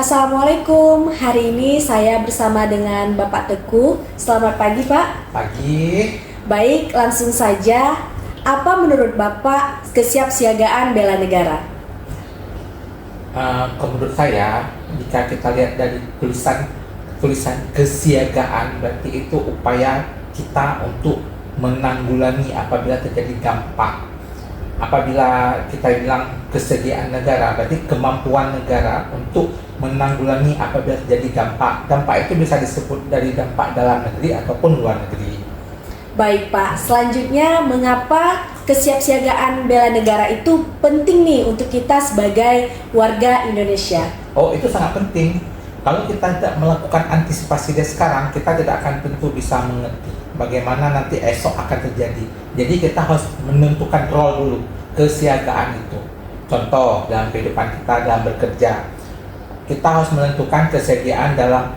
Assalamualaikum, hari ini saya bersama dengan Bapak Teguh. Selamat pagi Pak. Pagi. Baik, langsung saja. Apa menurut Bapak kesiapsiagaan bela negara? Menurut saya, jika kita lihat dari tulisan kesiagaan, berarti itu upaya kita untuk menanggulangi apabila terjadi dampak. Apabila kita bilang kesediaan negara, berarti kemampuan negara untuk menanggulangi apabila terjadi dampak. Dampak itu bisa disebut dari dampak dalam negeri ataupun luar negeri. Baik Pak, selanjutnya mengapa kesiapsiagaan bela negara itu penting nih untuk kita sebagai warga Indonesia? Oh, itu sangat penting. Kalau kita tidak melakukan antisipasi dari sekarang, kita tidak akan tentu bisa mengerti bagaimana nanti esok akan terjadi. Jadi kita harus menentukan role dulu, kesiagaan itu. Contoh, dalam kehidupan kita dalam bekerja, kita harus menentukan kesediaan dalam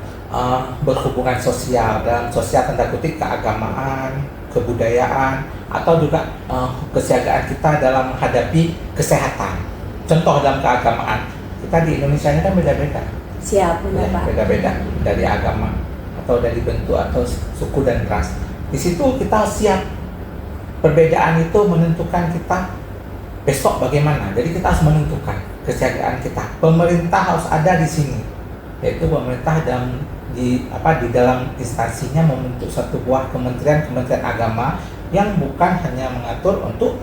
berhubungan sosial, dalam sosial tanda kutip keagamaan, kebudayaan, atau juga kesiagaan kita dalam menghadapi kesehatan. Contoh dalam keagamaan, kita di Indonesia ini kan beda-beda. Siap, benar Pak. Beda-beda dari agama atau dari bentuk atau suku dan ras. Di situ kita siap. Perbedaan itu menentukan kita besok bagaimana. Jadi kita harus menentukan kesiagaan kita. Pemerintah harus ada di sini, yaitu pemerintah di dalam instansinya membentuk satu buah kementerian agama yang bukan hanya mengatur untuk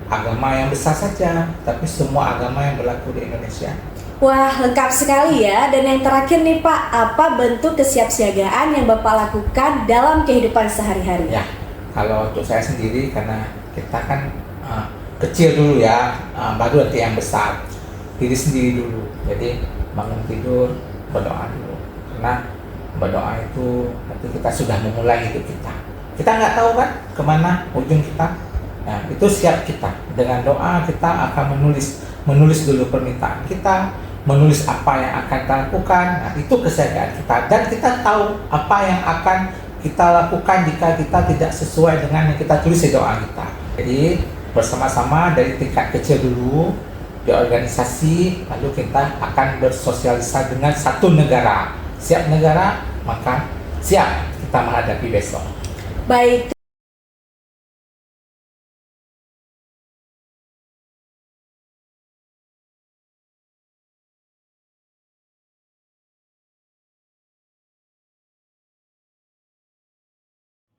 agama yang besar saja, tapi semua agama yang berlaku di Indonesia. Wah, lengkap sekali ya. Dan yang terakhir nih Pak, apa bentuk kesiapsiagaan yang Bapak lakukan dalam kehidupan sehari-hari? Ya, kalau untuk saya sendiri, karena kita kan kecil dulu ya, baru nanti yang besar. Diri sendiri dulu. Jadi bangun tidur, berdoa dulu. Karena berdoa itu nanti kita sudah memulai hidup kita. Kita nggak tahu kan kemana ujung kita. Nah, itu siap kita. Dengan doa kita akan menulis dulu permintaan kita, menulis apa yang akan kita lakukan. Nah, itu kesiagaan kita. Dan kita tahu apa yang akan kita lakukan jika kita tidak sesuai dengan yang kita tulis di doa kita. Jadi bersama-sama dari tingkat kecil dulu di organisasi, lalu kita akan bersosialisasi dengan satu negara. Siap negara, maka siap kita menghadapi besok. Baik.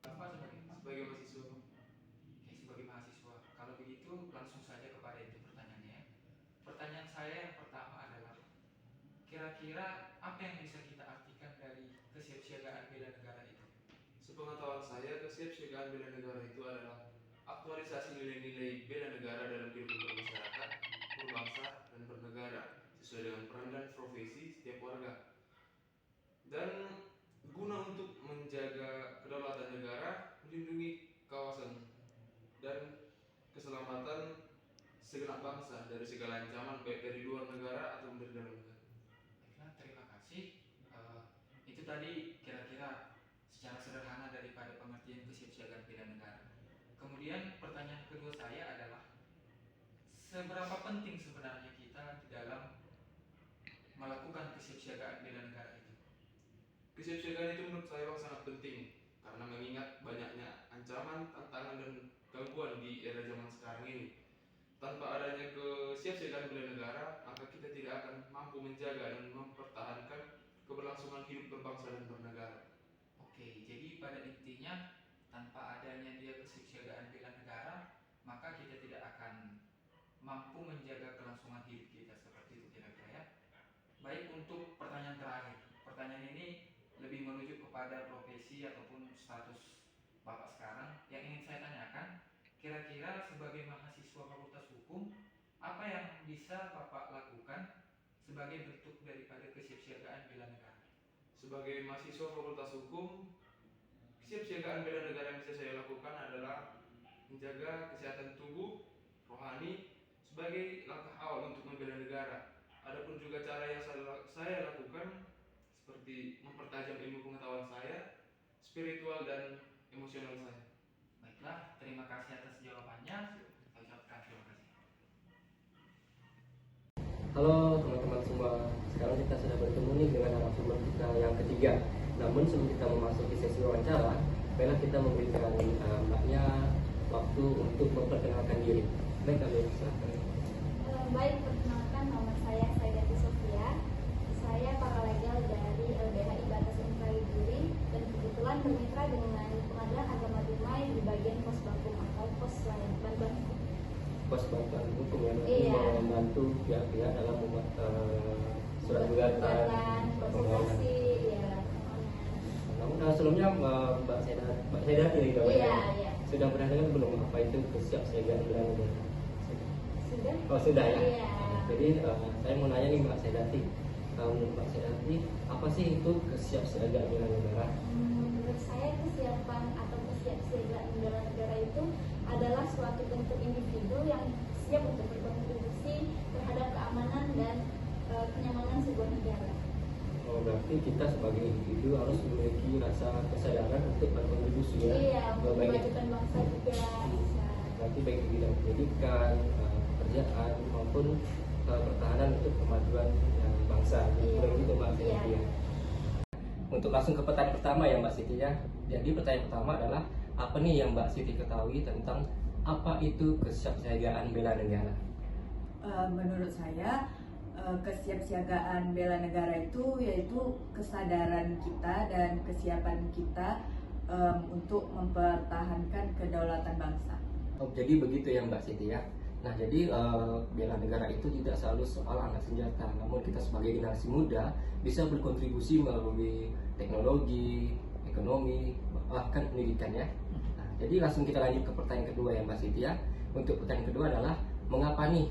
Apa sebagai mahasiswa? Oke, sebagai mahasiswa. Kalau begitu langsung saja kepada itu pertanyaannya ya. Pertanyaan saya yang pertama adalah kira-kira apa yang bisa kita artikan dari kesiapsiagaan bela negara itu? Sepengetahuan saya, kesiapsiagaan bela negara itu adalah aktualisasi nilai-nilai bela negara dalam kehidupan bermasyarakat, berbangsa, dan bernegara sesuai dengan peran dan profesi setiap warga. Dan guna untuk menjaga kedaulatan negara, melindungi kawasan dan keselamatan segenap bangsa dari segala ancaman baik dari luar negara atau dari dalam negara. Baiklah, terima kasih. Eh, itu tadi kira-kira secara sederhana daripada pengertian kesiapsiagaan bela negara. Kemudian pertanyaan kedua saya adalah seberapa penting sebenarnya kita di dalam melakukan kesiapsiagaan bela negara itu? Kesiapsiagaan itu menurut saya sangat penting karena mengingat banyaknya ancaman, tantangan, dan gangguan di era zaman sekarang ini. Tanpa adanya kesiapsiagaan bela negara, maka kita tidak akan mampu menjaga dan mempertahankan keberlangsungan hidup berbangsa dan bernegara. Oke, jadi pada intinya tanpa adanya dia kesiapsiagaan bela negara, maka kita tidak akan mampu menjaga kelangsungan hidup kita, seperti itu kira-kira ya. Baik, untuk pertanyaan terakhir. Pertanyaan ini lebih merujuk kepada profesi ataupun status Bapak sekarang. Yang ingin saya tanyakan, kira-kira sebagai mahasiswa Fakultas Hukum, apa yang bisa Bapak lakukan sebagai bentuk daripada kesiapsiagaan bela negara? Sebagai mahasiswa Fakultas Hukum, kesiapsiagaan bela negara yang bisa saya lakukan adalah menjaga kesehatan tubuh, rohani, sebagai langkah awal untuk membela negara. Adapun juga cara yang saya lakukan seperti mempertajam ilmu pengetahuan saya, spiritual dan emosional saya. Baiklah, terima kasih atas jawabannya. Saya ucapkan terima kasih. Halo teman-teman semua, sekarang kita sudah bertemu nih dengan narasumber kita yang ketiga. Namun sebelum kita memasuki sesi wawancara, baiklah kita memberikan mbaknya waktu untuk memperkenalkan diri. Baik, kami silakan. Baik, perkenalkan nama saya Saidati Sofia. Saya paralegal dari LBHI Batas MKI Duri dan kebetulan bermitra dengan Pengadilan Agama Dumai di bagian pos bakum atau pos layanan bantuan. Pos bantuan hukum yang Iya. membantu pihak-pihak dalam membuat surat gugatan, konsultasi, ya. Namun sebelumnya Mbak Saidati Iya, iya. sudah pernah dengar belum apa itu kesiapsiagaan bela negara? Sudah? Oh sudah ya. Iya. Jadi saya mau nanya nih Mbak Saidati, menurut Mbak Saidati apa sih itu kesiapsiagaan bela negara? Menurut saya kesiapan atau kesiapsiagaan bela negara itu adalah suatu bentuk individu yang siap untuk berkontribusi terhadap keamanan dan kenyamanan sebuah negara. Oh, berarti kita sebagai individu harus memiliki rasa kesadaran untuk berkontribusi ya. Iya, untuk baik, kemajuan bangsa juga bisa. berarti baik di bidang pendidikan, pekerjaan maupun pertahanan untuk kemajuan bangsa. Iya. Kurang gitu Mbak Siti Iya. ya. Untuk langsung ke pertanyaan pertama ya Mbak Siti ya. Jadi pertanyaan pertama adalah apa nih yang Mbak Siti ketahui tentang apa itu kesiapsiagaan bela negara? Menurut saya kesiapsiagaan bela negara itu yaitu kesadaran kita dan kesiapan kita untuk mempertahankan kedaulatan bangsa. Oh, jadi begitu ya Mbak Siti ya. Nah jadi bela negara itu tidak selalu soal angkat senjata, namun kita sebagai generasi muda bisa berkontribusi melalui teknologi, ekonomi, bahkan pendidikan ya. Nah, jadi langsung kita lanjut ke pertanyaan kedua ya Mbak Siti ya. Untuk pertanyaan kedua adalah mengapa nih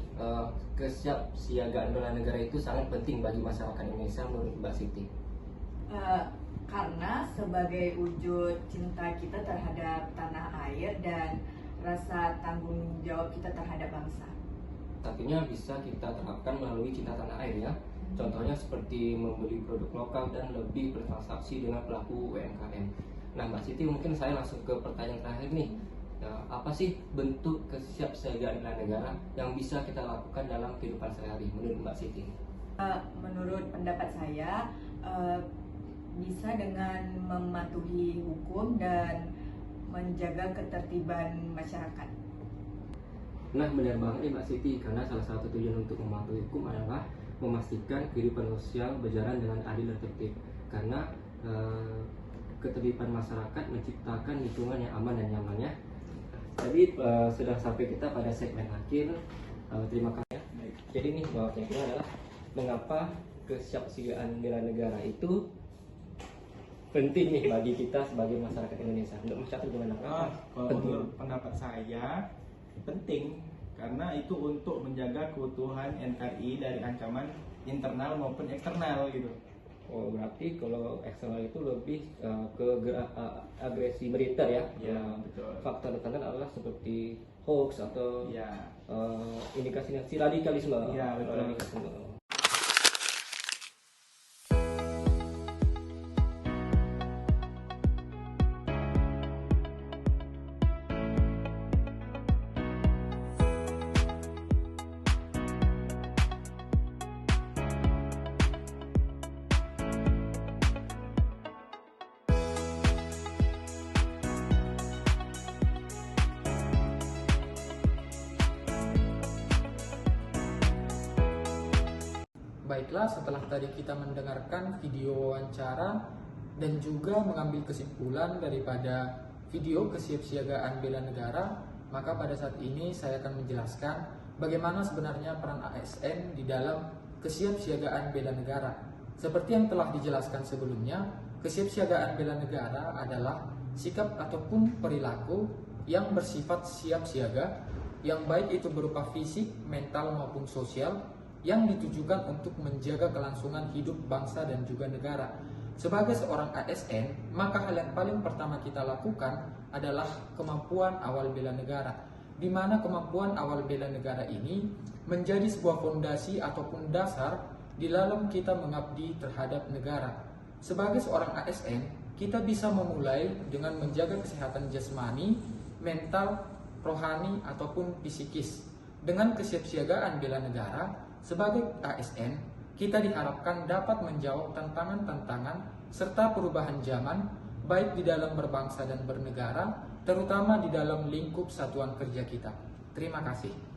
kesiapsiagaan bela negara itu sangat penting bagi masyarakat Indonesia menurut Mbak Siti? Karena sebagai wujud cinta kita terhadap tanah air dan rasa tanggung jawab kita terhadap bangsa. Satunya bisa kita terapkan melalui cinta tanah air ya. Contohnya seperti membeli produk lokal dan lebih bertransaksi dengan pelaku UMKM. Nah Mbak Siti, mungkin saya langsung ke pertanyaan terakhir nih. Apa sih bentuk kesiapsiagaan bela negara yang bisa kita lakukan dalam kehidupan sehari-hari menurut Mbak Siti? Menurut pendapat saya bisa dengan mematuhi hukum dan menjaga ketertiban masyarakat. Nah benar banget nih Mbak Siti, karena salah satu tujuan untuk mematuhi hukum adalah memastikan kehidupan sosial berjalan dengan adil dan tertib. Karena ketertiban masyarakat menciptakan lingkungan yang aman dan nyaman ya. Jadi sudah sampai kita pada segmen akhir. Terima kasih. Jadi nih yang kedua adalah mengapa kesiapsiagaan bela negara itu penting nih bagi kita sebagai masyarakat Indonesia. Untuk masyarakat gimana? Kalau menurut pendapat saya penting karena itu untuk menjaga keutuhan NKRI dari ancaman internal maupun eksternal gitu. Oh, berarti kalau eksternal itu lebih ke agresi militer ya? Ya, betul. Faktor tekanan adalah seperti hoax atau Ya, indikasi radikalisme. Ya, betul. Radikalisme. Baiklah, setelah tadi kita mendengarkan video wawancara dan juga mengambil kesimpulan daripada video kesiapsiagaan bela negara, maka pada saat ini saya akan menjelaskan bagaimana sebenarnya peran ASN di dalam kesiapsiagaan bela negara. Seperti yang telah dijelaskan sebelumnya, kesiapsiagaan bela negara adalah sikap ataupun perilaku yang bersifat siap siaga, yang baik itu berupa fisik, mental maupun sosial, yang ditujukan untuk menjaga kelangsungan hidup bangsa dan juga negara. Sebagai seorang ASN, maka hal yang paling pertama kita lakukan adalah kemampuan awal bela negara, di mana kemampuan awal bela negara ini menjadi sebuah fondasi ataupun dasar di dalam kita mengabdi terhadap negara. Sebagai seorang ASN, kita bisa memulai dengan menjaga kesehatan jasmani, mental, rohani, ataupun psikis. Dengan kesiapsiagaan bela negara, sebagai ASN, kita diharapkan dapat menjawab tantangan-tantangan serta perubahan zaman, baik di dalam berbangsa dan bernegara, terutama di dalam lingkup satuan kerja kita. Terima kasih.